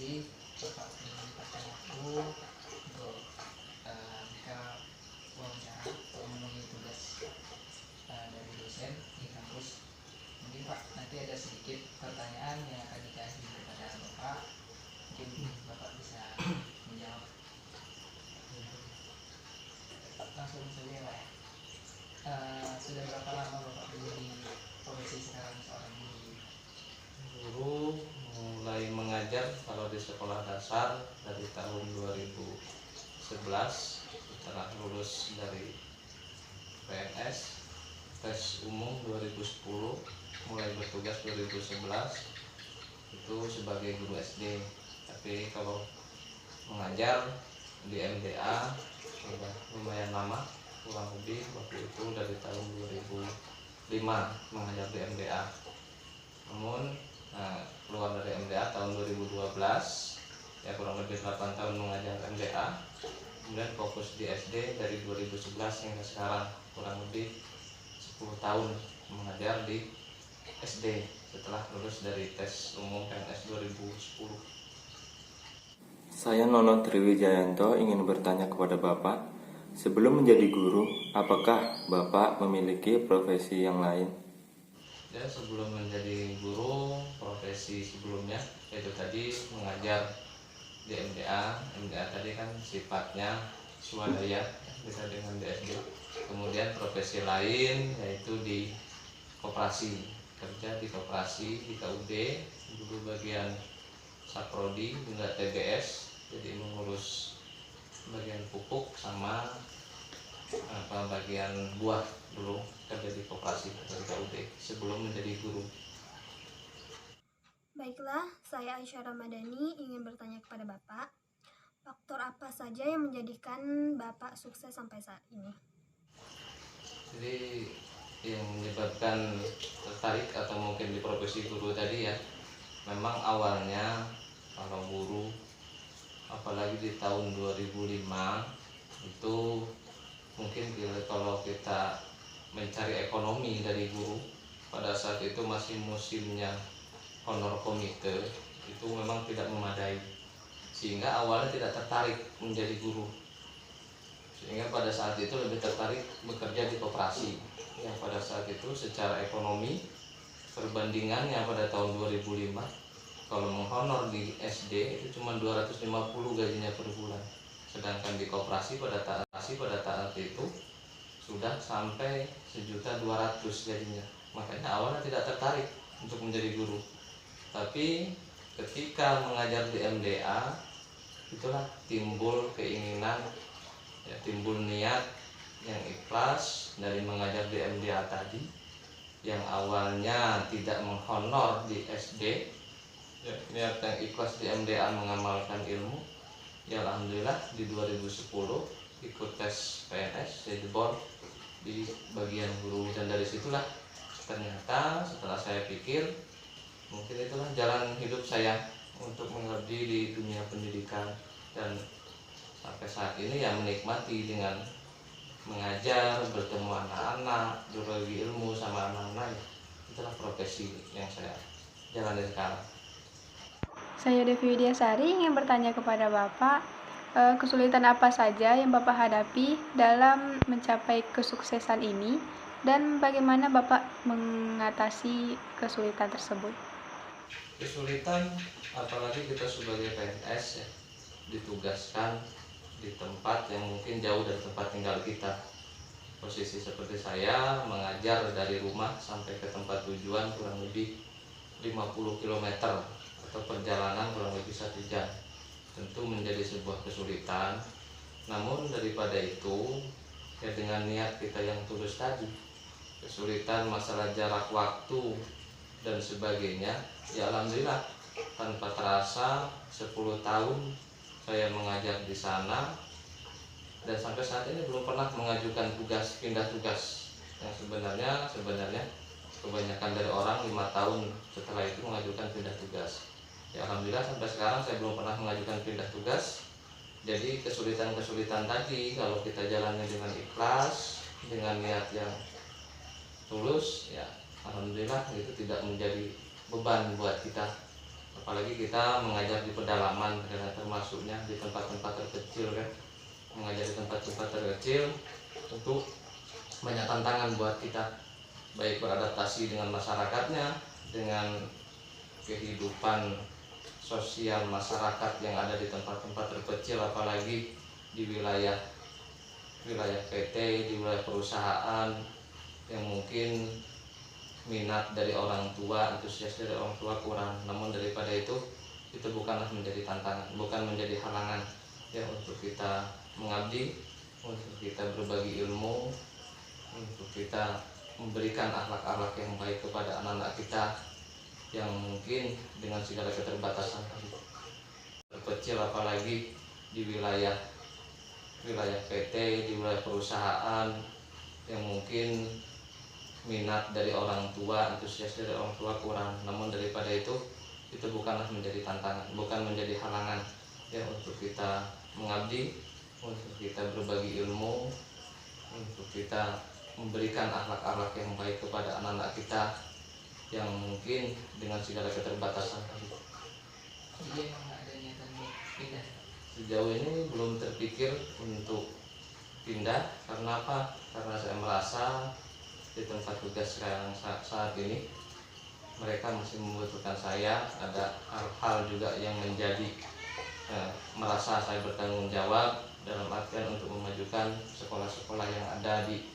kasih Bapak menyempatkan waktu untuk jika wawancara atau memenuhi tugas dari dosen di kampus. Mungkin Pak, nanti ada sedikit pertanyaan yang akan dikasih kepada Bapak. Mungkin Bapak bisa menjawab. Langsung saja Pak ya. Sudah berapa lama Bapak menjadi profesi sekarang seorang guru? Guru mulai mengajar kalau di sekolah dasar dari tahun 2011 setelah lulus dari PNS, tes umum 2010, mulai bertugas 2011 itu sebagai guru SD. Tapi kalau mengajar di MDA sudah lumayan lama, kurang lebih waktu itu dari tahun 2005 mengajar di MDA. Namun keluar dari MDA tahun 2012, ya kurang lebih 8 tahun mengajar MDA. Kemudian fokus di SD dari 2011 hingga sekarang, kurang lebih 10 tahun mengajar di SD setelah lulus dari tes umum PNS 2010. Saya Nono Triwijayanto ingin bertanya kepada Bapak, sebelum menjadi guru, apakah Bapak memiliki profesi yang lain? Ya, sebelum menjadi guru, profesi sebelumnya yaitu tadi mengajar di MDA. MDA tadi kan sifatnya swadaya, bisa dengan DSD. Kemudian profesi lain yaitu di koperasi, kerja di koperasi di KUD, dulu bagian saprodi hingga TBS, jadi mengurus bagian pupuk sama bagian buah dulu, kerja di koperasi dari KUD sebelum menjadi guru. Baiklah, saya Aisyah Ramadhani ingin bertanya kepada Bapak, faktor apa saja yang menjadikan Bapak sukses sampai saat ini? Jadi yang menyebabkan tertarik atau mungkin di profesi guru tadi ya, memang awalnya kalau guru apalagi di tahun 2005 itu mungkin kalau kita mencari ekonomi dari guru, pada saat itu masih musimnya honor komite, itu memang tidak memadai, sehingga awalnya tidak tertarik menjadi guru, sehingga pada saat itu lebih tertarik bekerja di koperasi yang pada saat itu secara ekonomi perbandingannya pada tahun 2005 kalau menghonor di SD itu cuma 250 gajinya per bulan, sedangkan di koperasi pada saat itu sudah sampai 1.200.000 gajinya. Makanya awalnya tidak tertarik untuk menjadi guru. Tapi ketika mengajar di MDA, itulah timbul keinginan, ya, timbul niat yang ikhlas dari mengajar di MDA tadi, yang awalnya tidak menghonor di SD, ya, niat yang ikhlas di MDA mengamalkan ilmu. Ya alhamdulillah di 2010 ikut tes PNS, jadi jebol di bagian guru, dan dari situlah ternyata setelah saya pikir mungkin itulah jalan hidup saya untuk mengabdi di dunia pendidikan, dan sampai saat ini ya menikmati dengan mengajar, bertemu anak-anak, berbagi ilmu sama anak-anak, ya itulah profesi yang saya jalani sekarang. Saya Devi Widiasari ingin bertanya kepada Bapak, kesulitan apa saja yang Bapak hadapi dalam mencapai kesuksesan ini, dan bagaimana Bapak mengatasi kesulitan tersebut? Kesulitan, apalagi kita sebagai PNS ya, ditugaskan di tempat yang mungkin jauh dari tempat tinggal kita. Posisi seperti saya mengajar dari rumah sampai ke tempat tujuan kurang lebih 50 km atau perjalanan kurang lebih 1 jam, tentu menjadi sebuah kesulitan. Namun daripada itu, ya dengan niat kita yang tulus tadi, kesulitan masalah jarak waktu dan sebagainya, ya alhamdulillah tanpa terasa 10 tahun saya mengajar di sana, dan sampai saat ini belum pernah mengajukan tugas pindah tugas. Yang sebenarnya kebanyakan dari orang 5 tahun setelah itu mengajukan pindah tugas. Ya alhamdulillah sampai sekarang saya belum pernah mengajukan pindah tugas. Jadi kesulitan-kesulitan tadi kalau kita jalani dengan ikhlas, dengan niat yang tulus, ya alhamdulillah itu tidak menjadi beban buat kita. apalagi kita mengajar di pedalaman, termasuknya di tempat-tempat terkecil kan, mengajar di tempat-tempat terkecil tentu banyak tantangan buat kita, baik beradaptasi dengan masyarakatnya, dengan kehidupan sosial masyarakat yang ada di tempat-tempat terkecil, apalagi di wilayah PT, di wilayah perusahaan yang mungkin minat dari orang tua, antusias dari orang tua kurang. Namun daripada itu bukanlah menjadi tantangan, bukan menjadi halangan ya untuk kita mengabdi, untuk kita berbagi ilmu, untuk kita memberikan akhlak-akhlak yang baik kepada anak-anak kita yang mungkin dengan segala keterbatasan terkecil, apalagi di wilayah PT, di wilayah perusahaan yang mungkin minat dari orang tua, antusias dari orang tua kurang. Namun daripada itu bukanlah menjadi tantangan, bukan menjadi halangan ya untuk kita mengabdi, untuk kita berbagi ilmu, untuk kita memberikan akhlak-akhlak yang baik kepada anak-anak kita yang mungkin dengan segala keterbatasan. Jadi emang nggak ada niatan buat pindah? Sejauh ini belum terpikir untuk pindah. Karena apa? Karena saya merasa di tempat tugas sekarang saat ini mereka masih membutuhkan saya. Ada hal-hal juga yang menjadi merasa saya bertanggung jawab dalam artian untuk memajukan sekolah-sekolah yang ada di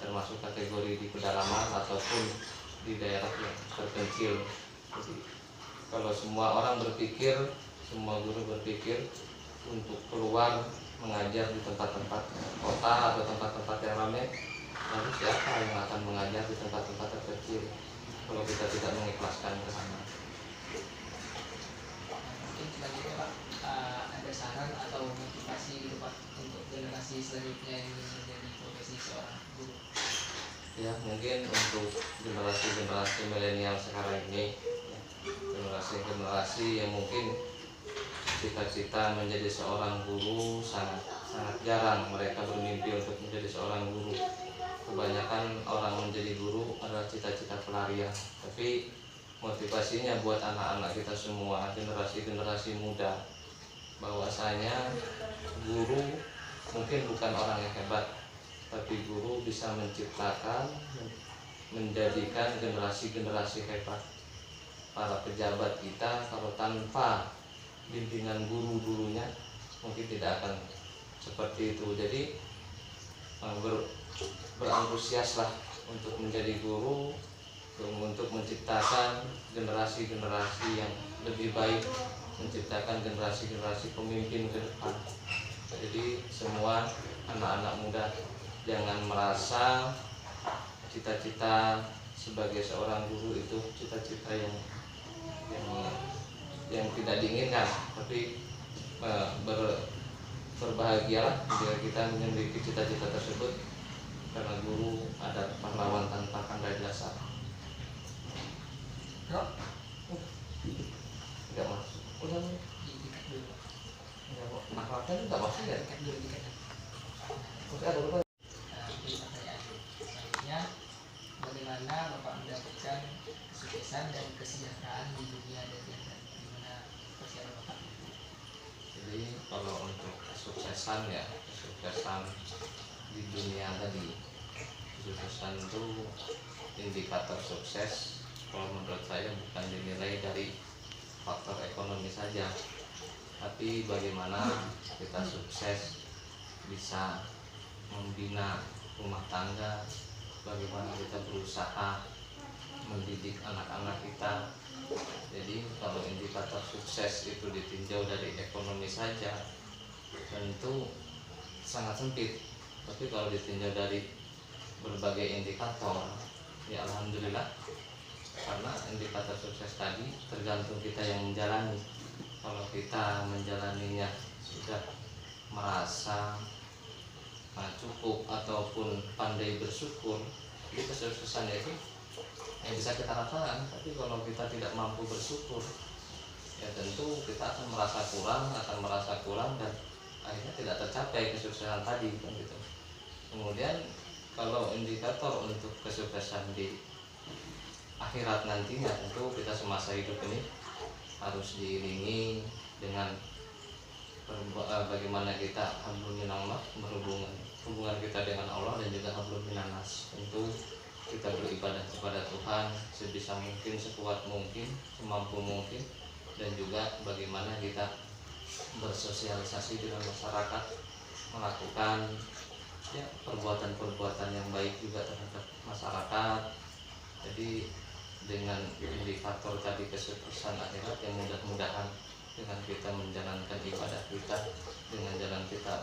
termasuk kategori di pedalaman ataupun di daerah yang terpencil. Jadi kalau semua orang berpikir, semua guru berpikir untuk keluar mengajar di tempat-tempat kota atau tempat-tempat yang ramai, lalu siapa yang akan mengajar di tempat-tempat terkecil kalau kita tidak mengikhlaskan ke sana? Mungkin selanjutnya Pak, ada saran atau motivasi gitu Pak untuk generasi selanjutnya yang ingin menjadi profesi seorang guru? Ya, mungkin untuk generasi milenial sekarang ini, generasi yang mungkin cita-cita menjadi seorang guru sangat jarang mereka bermimpi untuk menjadi seorang guru. Kebanyakan orang menjadi guru adalah cita-cita pelarian, tapi motivasinya buat anak-anak kita semua, generasi muda, bahwasanya guru mungkin bukan orang yang hebat, tapi guru bisa menciptakan, menjadikan generasi hebat. Para pejabat kita kalau tanpa bimbingan guru-gurunya mungkin tidak akan seperti itu. Jadi berantusiaslah untuk menjadi guru, untuk menciptakan generasi yang lebih baik, menciptakan generasi pemimpin ke depan. Jadi semua anak-anak muda jangan merasa cita-cita sebagai seorang guru itu cita-cita yang tidak diinginkan, tapi berbahagialah jika kita memiliki cita-cita tersebut, karena guru adalah pahlawan tanpa tanda jasa. Enggak masuk. Udah Dikat dulu Pak. akhlaknya itu enggak masuk ya? Dikat dulu. Udah ada lupa. Mungkin pertanyaan selanjutnya, bagaimana Bapak mendapatkan kesuksesan dan kesejahteraan di dunia dan di akhirat? Gimana persiapan Bapak? Jadi kalau untuk kesuksesan di dunia tadi, kesuksesan itu indikator sukses kalau menurut saya bukan dinilai dari faktor ekonomi saja, tapi bagaimana kita sukses bisa membina rumah tangga, bagaimana kita berusaha mendidik anak-anak kita. Jadi kalau indikator sukses itu ditinjau dari ekonomi saja tentu sangat sempit, tapi kalau ditinjau dari berbagai indikator, ya alhamdulillah, karena indikator sukses tadi tergantung kita yang menjalani. Kalau kita menjalaninya sudah merasa cukup ataupun pandai bersyukur, itu kesuksesan itu yang bisa kita rasakan. Tapi kalau kita tidak mampu bersyukur, ya tentu kita akan merasa kurang dan akhirnya tidak tercapai kesuksesan tadi kan gitu. Kemudian kalau indikator untuk kesuksesan di akhirat nantinya. Tentu kita semasa hidup ini harus diiringi dengan bagaimana kita hablum minallah, hubungan kita dengan Allah, dan juga hablum minanas. Tentu kita beribadah kepada Tuhan sebisa mungkin, sekuat mungkin, semampu mungkin, dan juga bagaimana kita bersosialisasi dengan masyarakat, melakukan perbuatan-perbuatan yang baik juga terhadap masyarakat. Jadi dengan indikator tadi kesuksesan akhirat, yang mudah-mudahan dengan kita menjalankan ibadah kita, dengan jalan kita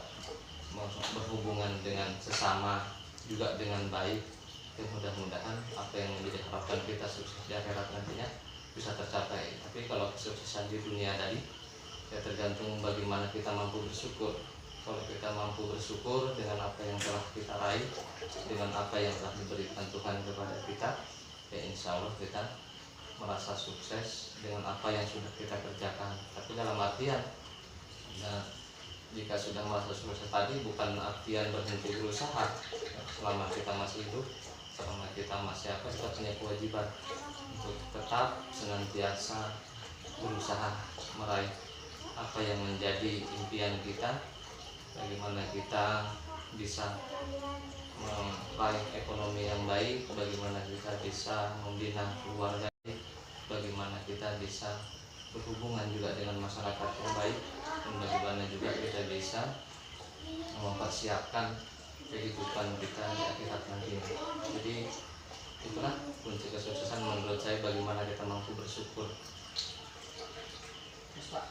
berhubungan dengan sesama juga dengan baik, dan mudah-mudahan apa yang menjadi harapan kita sukses di akhirat nantinya bisa tercapai. Tapi kalau kesuksesan di dunia tadi ya tergantung bagaimana kita mampu bersyukur. Kalau kita mampu bersyukur dengan apa yang telah kita raih, dengan apa yang telah diberikan Tuhan kepada kita, ya insya Allah kita merasa sukses dengan apa yang sudah kita kerjakan. Tapi dalam artian jika sudah merasa sukses tadi bukan artian berhenti berusaha. Selama kita masih hidup, selama kita masih kita punya kewajiban untuk tetap senantiasa berusaha meraih apa yang menjadi impian kita. Bagaimana kita bisa meraih ekonomi yang baik, bagaimana kita bisa membina keluarga, bagaimana kita bisa berhubungan juga dengan masyarakat yang baik, dan bagaimana juga kita bisa mempersiapkan kehidupan kita di akhirat nanti. Jadi itulah kunci kesuksesan menurut saya, bagaimana kita mampu bersyukur. Terus Pak,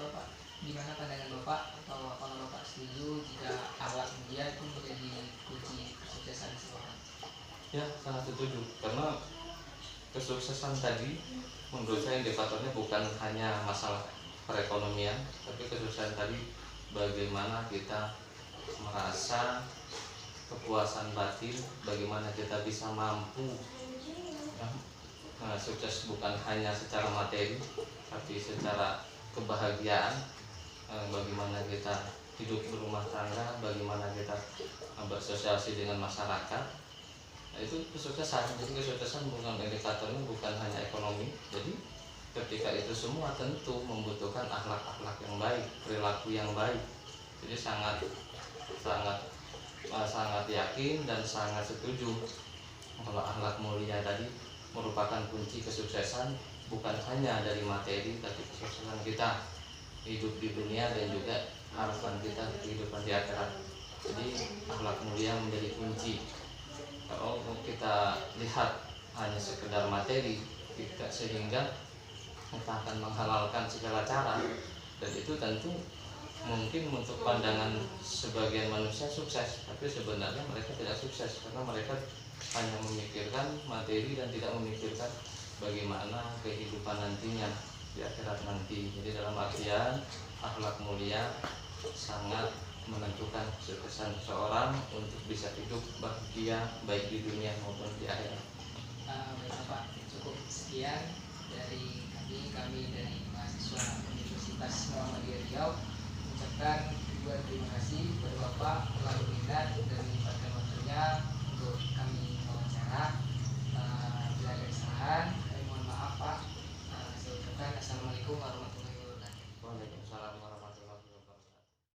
Bapak gimana pandangan Bapak, atau kalau Bapak setuju jika akhlak mulia itu menjadi kunci kesuksesan seseorang? Ya, sangat setuju, karena kesuksesan tadi menurut saya indikatornya bukan hanya masalah perekonomian, tapi kesuksesan tadi bagaimana kita merasa kepuasan batin, bagaimana kita bisa mampu sukses bukan hanya secara materi, tapi secara kebahagiaan, bagaimana kita hidup berumah tangga, bagaimana kita bersosialisasi dengan masyarakat. Itu kesuksesan. Jadi kesuksesan bukan indikatornya bukan hanya ekonomi. Jadi ketika itu semua tentu membutuhkan akhlak-akhlak yang baik, perilaku yang baik. Jadi sangat yakin dan sangat setuju kalau akhlak mulia tadi merupakan kunci kesuksesan, bukan hanya dari materi, tapi kesuksesan kita hidup di dunia dan juga harapan kita kehidupan di akhirat. Jadi akhlak mulia menjadi kunci. Kalau kita lihat hanya sekedar materi, sehingga kita akan menghalalkan segala cara, dan itu tentu mungkin untuk pandangan sebagian manusia sukses, tapi sebenarnya mereka tidak sukses karena mereka hanya memikirkan materi dan tidak memikirkan bagaimana kehidupan nantinya di akhirat nanti. Jadi dalam artian akhlak mulia sangat menentukan kesuksesan seseorang untuk bisa hidup bahagia baik di dunia maupun di akhirat. Baik Pak, cukup sekian dari kami dari mahasiswa Universitas Muhammadiyah Riau. Ucapkan ribuan terima kasih kepada Bapak telah berminat dan menyempatkan waktunya untuk kami wawancara. Bila ada kesalahan, mohon maaf Pak. Saya ucapkan assalamualaikum warahmatullahi wabarakatuh.